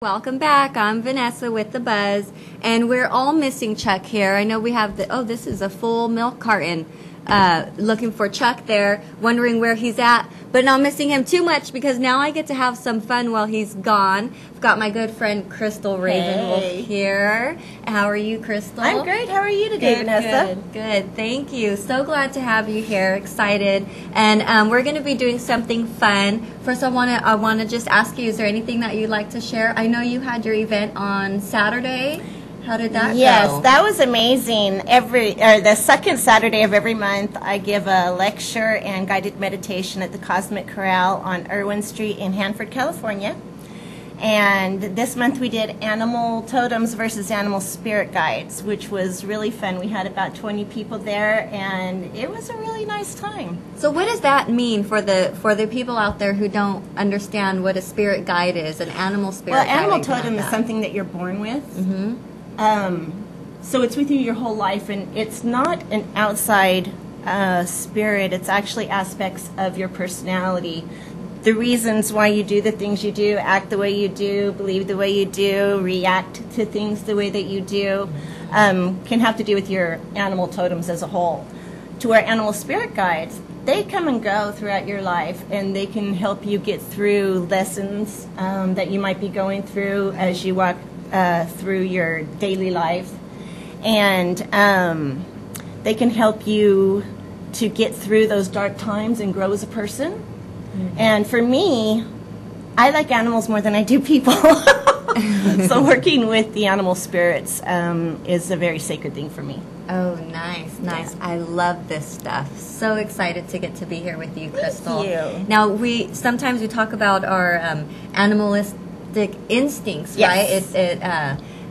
Welcome back. I'm Vanessa with The Buzz, and we're all missing Chuck here. I know we have this is a full milk carton. Looking for Chuck there, wondering where he's at, but not missing him too much because now I get to have some fun while he's gone. I've got my good friend Crystal Ravenwolf here. How are you, Crystal? I'm great. How are you today, Vanessa? Good. Thank you. So glad to have you here. Excited, and we're going to be doing something fun. First, I want to just ask you: is there anything that you'd like to share? I know you had your event on Saturday. How did that go? Yes, that was amazing. The second Saturday of every month, I give a lecture and guided meditation at the Cosmic Corral on Irwin Street in Hanford, California. And this month we did animal totems versus animal spirit guides, which was really fun. We had about 20 people there, and it was a really nice time. So what does that mean for the people out there who don't understand what a spirit guide is, an animal spirit guide? Well, animal totem is something that you're born with. Mm-hmm. So it's with you your whole life, and it's not an outside spirit. It's actually aspects of your personality. The reasons why you do the things you do, act the way you do, believe the way you do, react to things the way that you do, can have to do with your animal totems as a whole. To our animal spirit guides, they come and go throughout your life, and they can help you get through lessons that you might be going through as you walk through your daily life, and they can help you to get through those dark times and grow as a person. Mm-hmm. And for me, I like animals more than I do people. So working with the animal spirits is a very sacred thing for me. Oh, nice. Yeah. I love this stuff. So excited to get to be here with you, Crystal. Thank you. Now, sometimes we talk about our animalistic instincts, yes. Right? It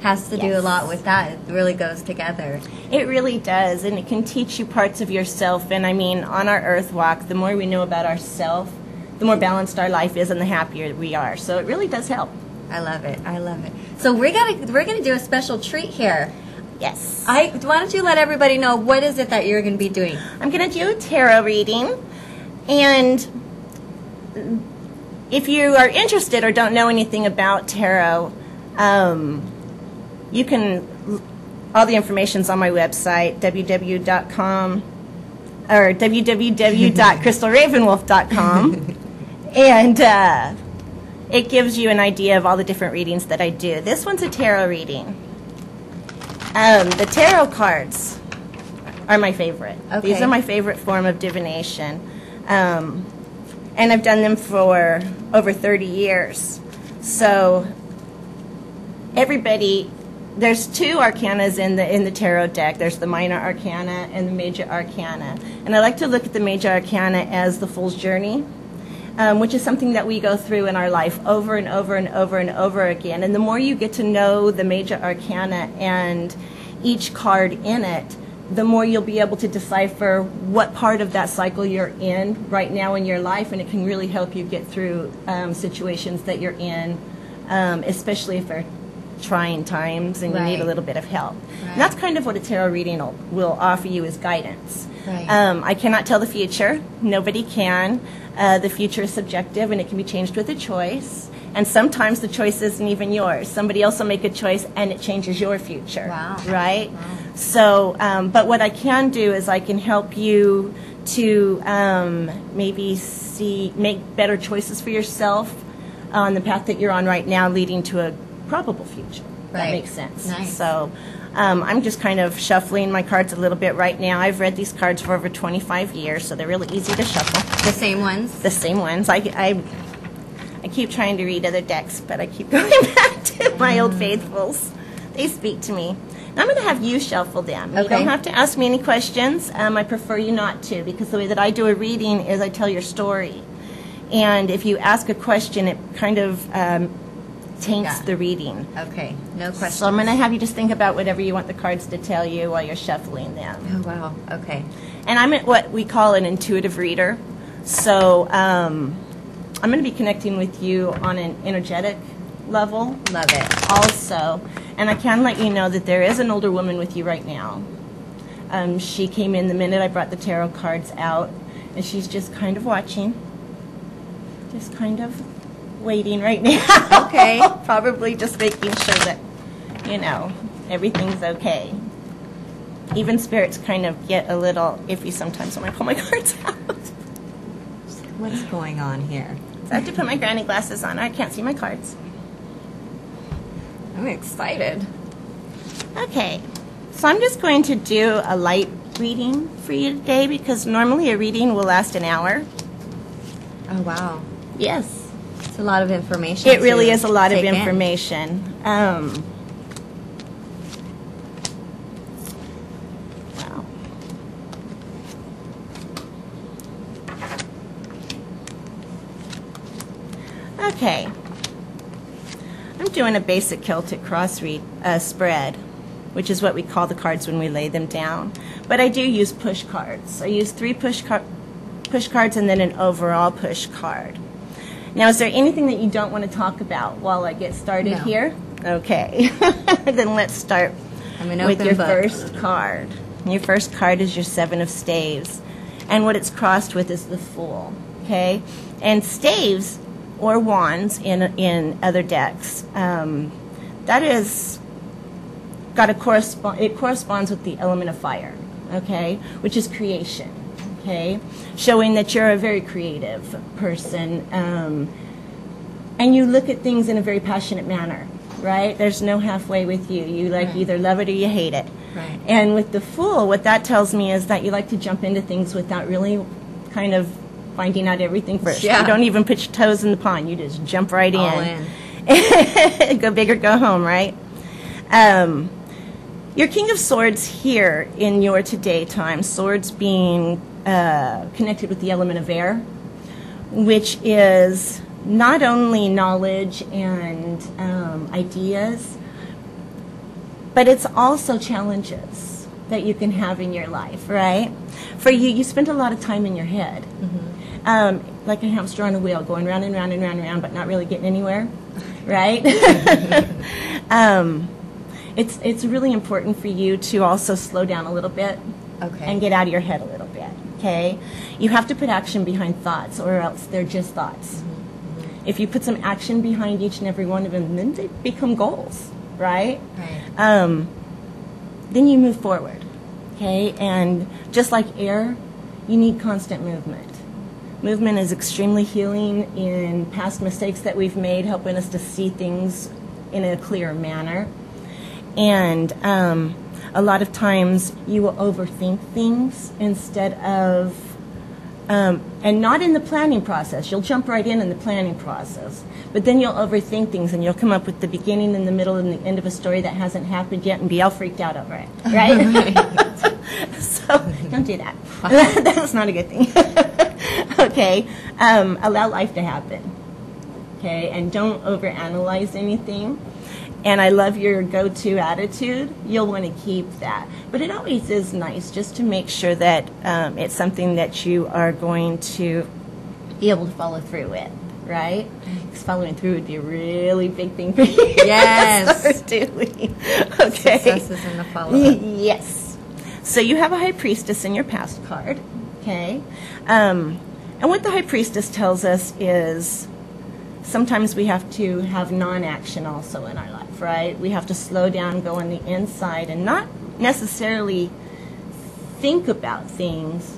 has to do a lot with that. It really goes together. It really does, and it can teach you parts of yourself. And I mean, on our earth walk, the more we know about ourselves, the more balanced our life is and the happier we are. So it really does help. I love it. So we're gonna do a special treat here. Yes. Why don't you let everybody know what is it that you're going to be doing? I'm going to do a tarot reading, and if you are interested or don't know anything about tarot, you can, all the information's on my website, www.com, or www.crystalravenwolf.com, and it gives you an idea of all the different readings that I do. This one's a tarot reading. The tarot cards are my favorite. Okay. These are my favorite form of divination. And I've done them for over 30 years. So there's two arcanas in the tarot deck. There's the minor arcana and the major arcana. And I like to look at the major arcana as the fool's journey, which is something that we go through in our life over and over and over and over again. And the more you get to know the major arcana and each card in it, the more you'll be able to decipher what part of that cycle you're in right now in your life, and it can really help you get through situations that you're in, especially if they're trying times and you need a little bit of help. Right. And that's kind of what a tarot reading will offer you, is guidance. Right. I cannot tell the future. Nobody can. The future is subjective, and it can be changed with a choice. And sometimes the choice isn't even yours. Somebody else will make a choice, and it changes your future. Wow. Right? Wow. So, but what I can do is I can help you to maybe make better choices for yourself on the path that you're on right now, leading to a probable future. Right. That makes sense. Nice. So I'm just kind of shuffling my cards a little bit right now. I've read these cards for over 25 years, so they're really easy to shuffle. The same ones? The same ones. I keep trying to read other decks, but I keep going back to my old faithfuls. They speak to me. Now I'm going to have you shuffle them. Okay. You don't have to ask me any questions. I prefer you not to, because the way that I do a reading is I tell your story. And if you ask a question, it kind of taints the reading. Okay, no questions. So I'm going to have you just think about whatever you want the cards to tell you while you're shuffling them. Oh, wow. Okay. And I'm at what we call an intuitive reader. So I'm going to be connecting with you on an energetic level. Love it. Also, and I can let you know that there is an older woman with you right now. She came in the minute I brought the tarot cards out, and she's just kind of watching. Just kind of waiting right now. Okay. Probably just making sure that, everything's okay. Even spirits kind of get a little iffy sometimes when I pull my cards out. What's going on here? So I have to put my granny glasses on. I can't see my cards. I'm excited. Okay. So I'm just going to do a light reading for you today because normally a reading will last an hour. Oh, wow. Yes. It's a lot of information. It really is a lot of take in. information. Wow. Okay. I'm doing a basic Celtic cross read spread, which is what we call the cards when we lay them down. But I do use push cards. I use 3 push cards and then an overall push card. Now, is there anything that you don't want to talk about while I get started here? Okay. Then let's start with your first card. Your first card is your 7 of staves. And what it's crossed with is the Fool. Okay? And staves, or wands in other decks, that is got it corresponds with the element of fire, okay, which is creation, okay, showing that you're a very creative person, and you look at things in a very passionate manner, right? There's no halfway with you. You either love it or you hate it. Right. And with the Fool, what that tells me is that you like to jump into things without really kind of finding out everything first. Yeah. You don't even put your toes in the pond. You just jump right All in. Go big or go home, right? Your King of Swords here in your today time, swords being connected with the element of air, which is not only knowledge and ideas, but it's also challenges that you can have in your life, right? For you spend a lot of time in your head. Like a hamster on a wheel, going round and round and round and round, but not really getting anywhere, right? It's really important for you to also slow down a little bit and get out of your head a little bit, okay? You have to put action behind thoughts, or else they're just thoughts. If you put some action behind each and every one of them, then they become goals, right? Then you move forward, okay? And just like air, you need constant movement. Movement is extremely healing in past mistakes that we've made, helping us to see things in a clearer manner. And a lot of times you will overthink things instead of, and not in the planning process. You'll jump right in the planning process. But then you'll overthink things and you'll come up with the beginning and the middle and the end of a story that hasn't happened yet and be all freaked out over it, right? So don't do that. That's not a good thing. Okay, allow life to happen, okay, and don't overanalyze anything. And I love your go-to attitude. You'll want to keep that. But it always is nice just to make sure that it's something that you are going to be able to follow through with, right? Because following through would be a really big thing for you. Yes. To start doing. Okay. Success is in the follow-up. Yes. So you have a High Priestess in your past card, okay? And what the High Priestess tells us is sometimes we have to have non-action also in our life, right? We have to slow down, go on the inside, and not necessarily think about things,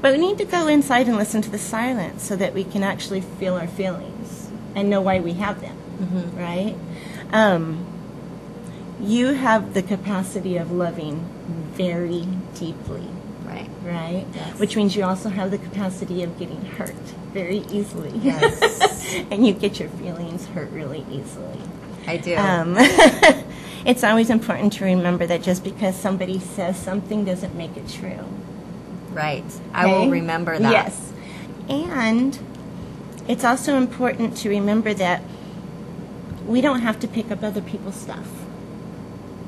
but we need to go inside and listen to the silence so that we can actually feel our feelings and know why we have them, right? You have the capacity of loving very deeply. Right? Yes. Which means you also have the capacity of getting hurt very easily. Yes. And you get your feelings hurt really easily. I do. It's always important to remember that just because somebody says something doesn't make it true. Right. I will remember that. Yes. And it's also important to remember that we don't have to pick up other people's stuff.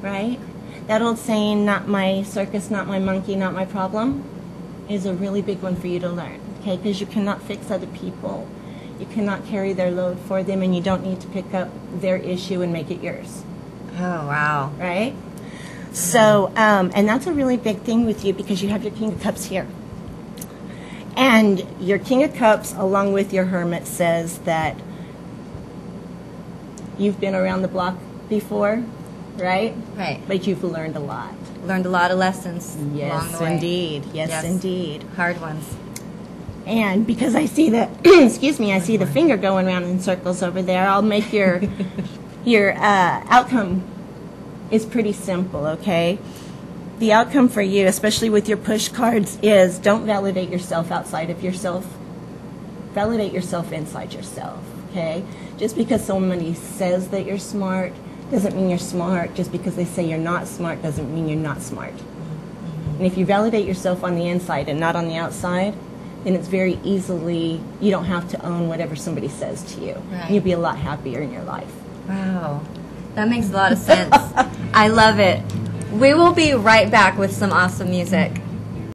Right? That old saying, not my circus, not my monkey, not my problem, is a really big one for you to learn, okay? Because you cannot fix other people. You cannot carry their load for them, and you don't need to pick up their issue and make it yours. Oh, wow. Right? So, and that's a really big thing with you because you have your King of Cups here. And your King of Cups, along with your Hermit, says that you've been around the block before, right? Right. But you've learned a lot. Learned a lot of lessons along Yes, the way. indeed. Yes, indeed. Hard ones. And because I see the, excuse me, I see the finger going around in circles over there, I'll make your outcome is pretty simple, okay? The outcome for you, especially with your push cards, is don't validate yourself outside of yourself. Validate yourself inside yourself, okay? Just because somebody says that you're smart doesn't mean you're smart. Just because they say you're not smart doesn't mean you're not smart. And if you validate yourself on the inside and not on the outside, then it's very easily, you don't have to own whatever somebody says to you. Right. You'll be a lot happier in your life. Wow. That makes a lot of sense. I love it. We will be right back with some awesome music.